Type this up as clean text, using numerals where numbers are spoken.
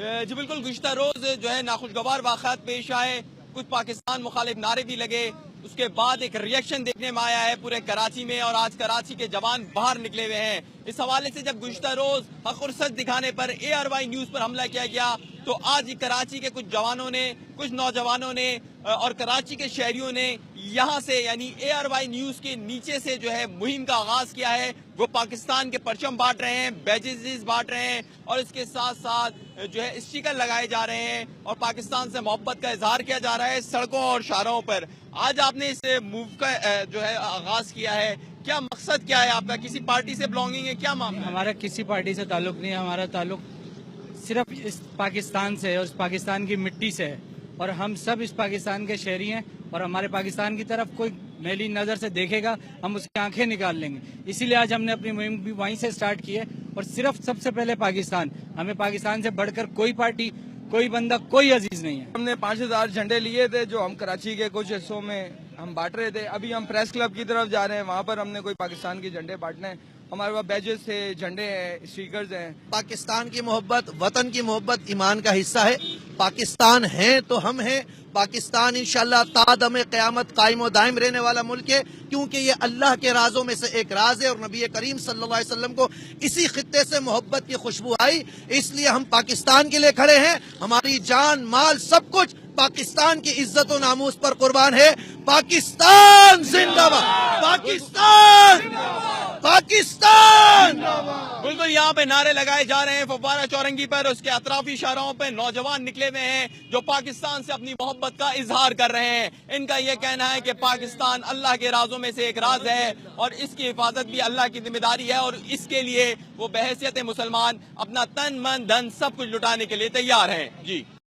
جی بالکل، گزشتہ روز جو ہے ناخوشگوار واقعات پیش آئے، کچھ پاکستان مخالف نعرے بھی لگے، اس کے بعد ایک ریئیکشن دیکھنے میں آیا ہے پورے کراچی میں، اور آج کراچی کے جوان باہر نکلے ہوئے ہیں۔ اس حوالے سے جب گزشتہ روز حق اور سچ دکھانے پر ARY نیوز پر حملہ کیا گیا، تو آج کراچی کے کچھ جوانوں نے، کچھ نوجوانوں نے اور کراچی کے شہریوں نے یہاں سے یعنی ARY نیوز کے نیچے سے جو ہے مہم کا آغاز کیا ہے۔ وہ پاکستان کے پرچم بانٹ رہے ہیں، بیجز بانٹ رہے ہیں، اور اس کے ساتھ ساتھ جو ہے اسٹیکر لگائے جا رہے ہیں، اور پاکستان سے محبت کا اظہار کیا جا رہا ہے سڑکوں اور شاہراہوں پر۔ آج آپ نے اس موو کا جو ہے آغاز کیا ہے، کیا مقصد کیا ہے آپ کا؟ کسی پارٹی سے بلونگنگ ہے، کیا معاملہ ہے؟ ہمارا کسی پارٹی سے تعلق نہیں ہے، ہمارا تعلق صرف اس پاکستان سے اور اس پاکستان کی مٹی سے ہے، اور ہم سب اس پاکستان کے شہری ہیں، اور ہمارے پاکستان کی طرف کوئی میلی نظر سے دیکھے گا ہم اس کی آنکھیں نکال لیں گے۔ اسی لیے آج ہم نے اپنی مہم بھی وہیں سے سٹارٹ کی ہے، اور صرف سب سے پہلے پاکستان، ہمیں پاکستان سے بڑھ کر کوئی پارٹی، کوئی بندہ، کوئی عزیز نہیں ہے۔ ہم نے 5000 جھنڈے لیے تھے جو ہم کراچی کے کچھ حصوں میں ہم بانٹ رہے تھے۔ ابھی ہم پریس کلب کی طرف جا رہے ہیں، وہاں پر ہم نے کوئی پاکستان کے جھنڈے بانٹنے ہیں۔ ہمارے پاس بیجز تھے، جھنڈے ہیں، اسٹیکرز ہیں۔ پاکستان کی محبت، وطن کی محبت ایمان کا حصہ ہے۔ پاکستان ہیں تو ہم ہیں۔ پاکستان انشاءاللہ تا دم قیامت قائم و دائم رہنے والا ملک ہے، کیونکہ یہ اللہ کے رازوں میں سے ایک راز ہے، اور نبی کریم صلی اللہ علیہ وسلم کو اسی خطے سے محبت کی خوشبو آئی، اس لیے ہم پاکستان کے لیے کھڑے ہیں۔ ہماری جان، مال، سب کچھ پاکستان کی عزت و ناموس پر قربان ہے۔ پاکستان زندہ باد! پاکستان! پاکستان! بالکل، یہاں پہ نعرے لگائے جا رہے ہیں فوارہ چورنگی پر، اس کے اطرافی شاہراہوں پہ نوجوان نکلے ہوئے ہیں جو پاکستان سے اپنی محبت کا اظہار کر رہے ہیں۔ ان کا یہ کہنا ہے کہ پاکستان اللہ کے رازوں میں سے ایک راز ہے، اور اس کی حفاظت بھی اللہ کی ذمہ داری ہے، اور اس کے لیے وہ بحیثیت مسلمان اپنا تن من دھن سب کچھ لٹانے کے لیے تیار ہیں۔ جی